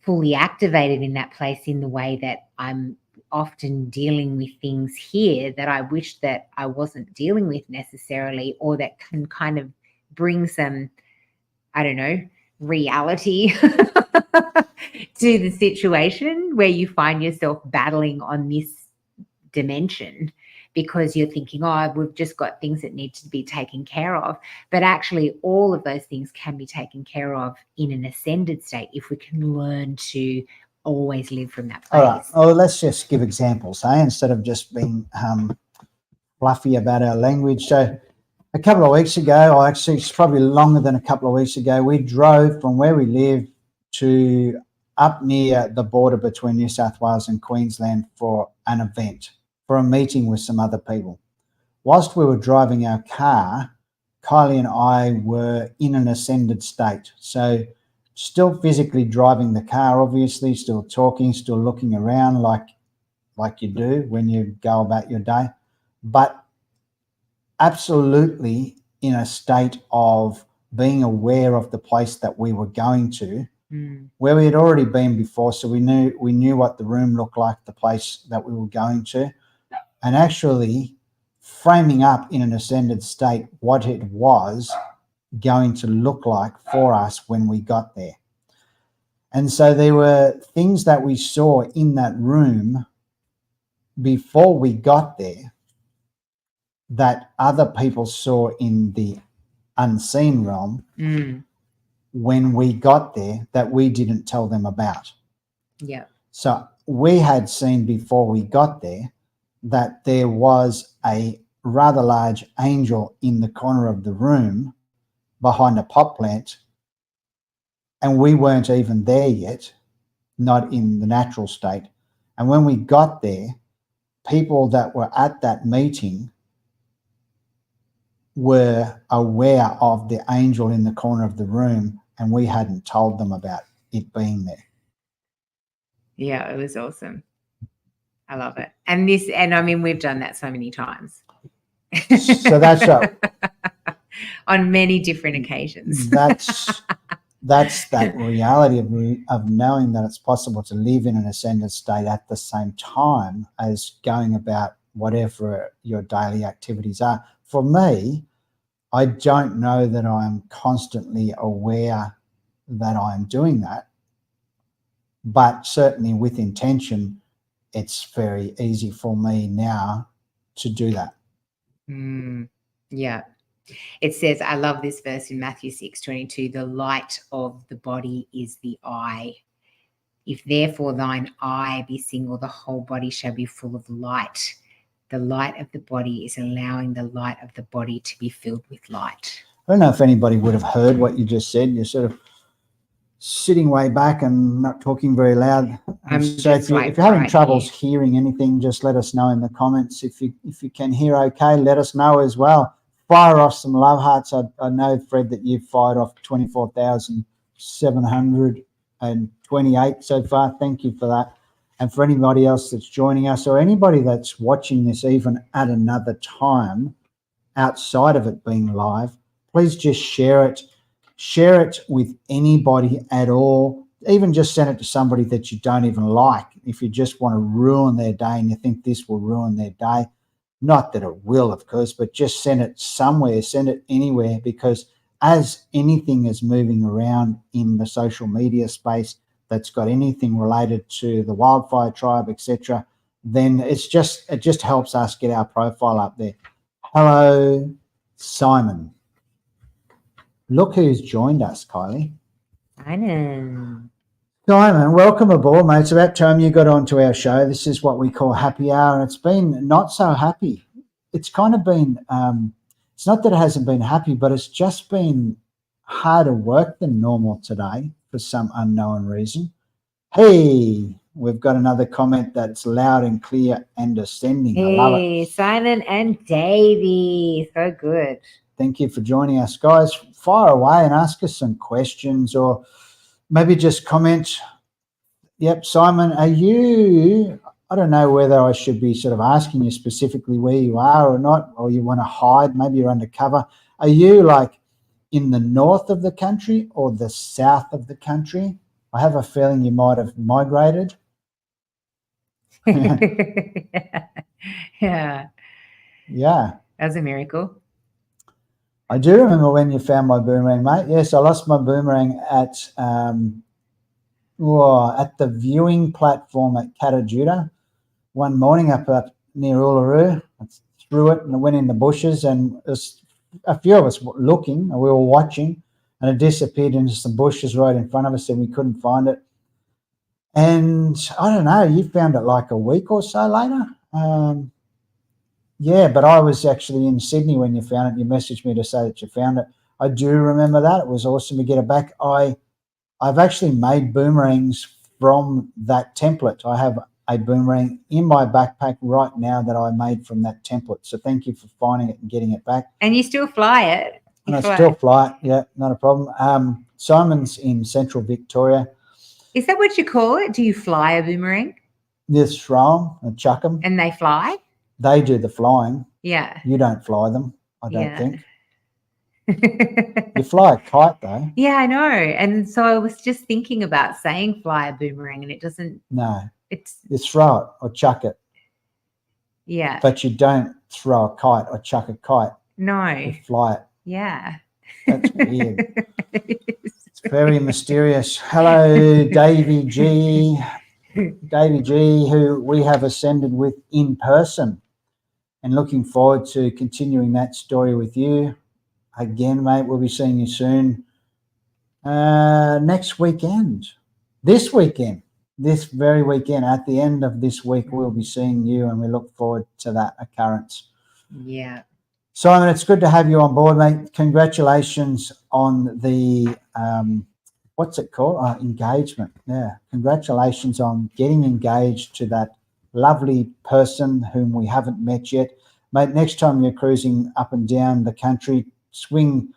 fully activated in that place in the way that I'm often dealing with things here that I wish that I wasn't dealing with necessarily, or that can kind of bring some, I don't know, reality to the situation where you find yourself battling on this dimension because you're thinking, oh, we've just got things that need to be taken care of. But actually, all of those things can be taken care of in an ascended state if we can learn to always live from that place. All right. Oh, let's just give examples, instead of just being fluffy about our language. So a couple of weeks ago, or actually it's probably longer than a couple of weeks ago, we drove from where we live to up near the border between New South Wales and Queensland for an event, for a meeting with some other people. Whilst we were driving our car, Kylie and I were in an ascended state. So still physically driving the car, obviously, still talking, still looking around like you do when you go about your day, but absolutely in a state of being aware of the place that we were going to, where we had already been before. So we knew what the room looked like, the place that we were going to, and actually framing up in an ascended state what it was going to look like for us when we got there. And so there were things that we saw in that room before we got there that other people saw in the unseen realm when we got there that we didn't tell them about. Yeah. So we had seen before we got there that there was a rather large angel in the corner of the room behind a pot plant, and we weren't even there yet, not in the natural state. And when we got there, people that were at that meeting were aware of the angel in the corner of the room, and we hadn't told them about it being there. Yeah, it was awesome. I love it. And I mean, we've done that so many times. So that's on many different occasions. that's that reality of knowing that it's possible to live in an ascended state at the same time as going about whatever your daily activities are. For me, I don't know that I'm constantly aware that I'm doing that, but certainly with intention, it's very easy for me now to do that. Yeah. It says, I love this verse in Matthew 6:22, the light of the body is the eye. If therefore thine eye be single, the whole body shall be full of light. The light of the body is allowing the light of the body to be filled with light. I don't know if anybody would have heard what you just said. You're sort of sitting way back and not talking very loud. So if you're having troubles hearing anything, just let us know in the comments. If you can hear okay, let us know as well. Fire off some love hearts. I know, Fred, that you've fired off 24,728 so far. Thank you for that. And for anybody else that's joining us, or anybody that's watching this even at another time outside of it being live, please just share it. Share it with anybody at all. Even just send it to somebody that you don't even like. If you just want to ruin their day and you think this will ruin their day, not that it will, of course, but just send it somewhere, send it anywhere, because as anything is moving around in the social media space that's got anything related to the Wildfire Tribe, etc., then it just helps us get our profile up there. Hello, Simon. Look who's joined us, Kylie. Simon, welcome aboard, mate. It's about time you got onto our show. This is what we call happy hour, and it's been not so happy. It's kind of been, it's not that it hasn't been happy, but it's just been harder work than normal today for some unknown reason. Hey, we've got another comment that's loud and clear and ascending. I love it. hey, Simon and Davey, so good. Thank you for joining us, guys. Fire away and ask us some questions, or maybe just comment. Yep, Simon, are you, I don't know whether I should be sort of asking you specifically where you are or not, or you want to hide, maybe you're undercover. Are you like in the north of the country or the south of the country? I have a feeling you might have migrated. Yeah. Yeah. That's a miracle. I do remember when you found my boomerang, mate. Yes, I lost my boomerang at the viewing platform at Catajuda one morning up near Uluru. I threw it and it went in the bushes, and there's a few of us looking, and we were watching, and it disappeared into some bushes right in front of us, and we couldn't find it. And I don't know, you found it like a week or so later. Yeah, but I was actually in Sydney when you found it. You messaged me to say that you found it. I do remember that. It was awesome to get it back. I've actually made boomerangs from that template. I have a boomerang in my backpack right now that I made from that template. So thank you for finding it and getting it back. And you still fly it. And I still fly it. Yeah, not a problem. Simon's in Central Victoria. Is that what you call it? Do you fly a boomerang? Just throw them and chuck them. And they fly? They do the flying. Yeah. You don't fly them, I don't think. You fly a kite though. Yeah, I know. And so I was just thinking about saying fly a boomerang, and it doesn't. No. It's. You throw it or chuck it. Yeah. But you don't throw a kite or chuck a kite. No. You fly it. Yeah. That's weird. It's very mysterious. Hello, Davey G. Davey G, who we have ascended with in person, and looking forward to continuing that story with you. Again, mate, we'll be seeing you soon. Next weekend. This very weekend, at the end of this week, we'll be seeing you, and we look forward to that occurrence. Yeah. Simon, it's good to have you on board, mate. Congratulations on the, what's it called? Engagement. Yeah. Congratulations on getting engaged to that lovely person whom we haven't met yet. Mate, next time you're cruising up and down the country, swing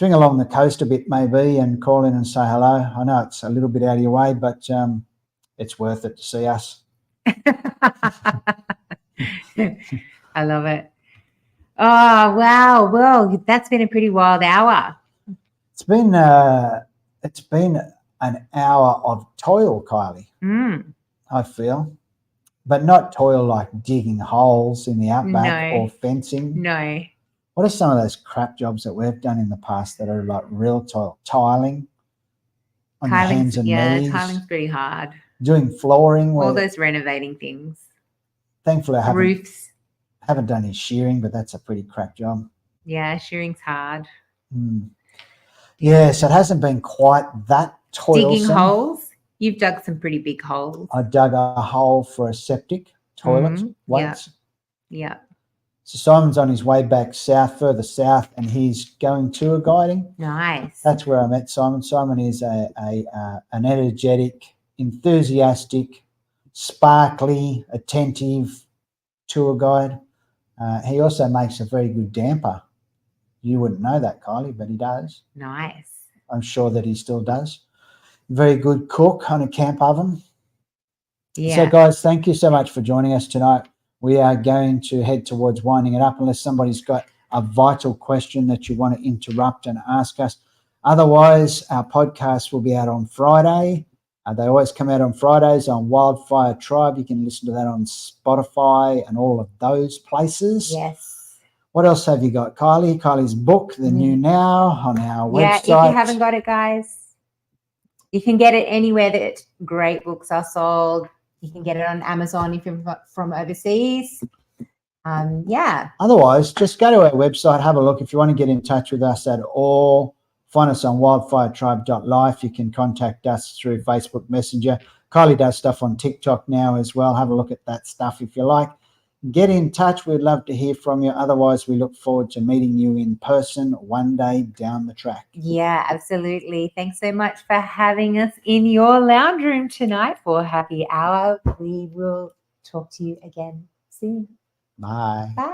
along the coast a bit maybe and call in and say hello. I know it's a little bit out of your way, but it's worth it to see us. I love it. Oh, wow. Well, that's been a pretty wild hour. It's been an hour of toil, Kylie, I feel. But not toil like digging holes in the outback or fencing. No. What are some of those crap jobs that we've done in the past that are like real toil? Tiling on your hands and knees. Yeah, tiling's pretty hard. Doing flooring. All those renovating things. Thankfully, I haven't done any shearing, but that's a pretty crap job. Yeah, shearing's hard. Yeah, so it hasn't been quite that toilsome. Digging holes? You've dug some pretty big holes. I dug a hole for a septic toilet once. Yeah. So Simon's on his way back further south, and he's going tour guiding. Nice. That's where I met Simon. Simon is an energetic, enthusiastic, sparkly, attentive tour guide. He also makes a very good damper. You wouldn't know that, Kylie, but he does. Nice. I'm sure that he still does. Very good cook on a camp oven. Yeah. So, guys, thank you so much for joining us tonight. We are going to head towards winding it up unless somebody's got a vital question that you want to interrupt and ask us. Otherwise, our podcast will be out on Friday. They always come out on Fridays on Wildfire Tribe. You can listen to that on Spotify and all of those places. Yes. What else have you got, Kylie? Kylie's book, The New Now, on our Yeah, website. if you haven't got it, guys, you can get it anywhere that great books are sold. You can get it on Amazon if you're from overseas. Yeah. Otherwise, just go to our website, have a look. If you want to get in touch with us at all, find us on wildfiretribe.life. You can contact us through Facebook Messenger. Kylie does stuff on TikTok now as well. Have a look at that stuff if you like. Get in touch. We'd love to hear from you. Otherwise, we look forward to meeting you in person one day down the track. Yeah, absolutely. Thanks so much for having us in your lounge room tonight for happy hour. We will talk to you again soon. Bye. Bye.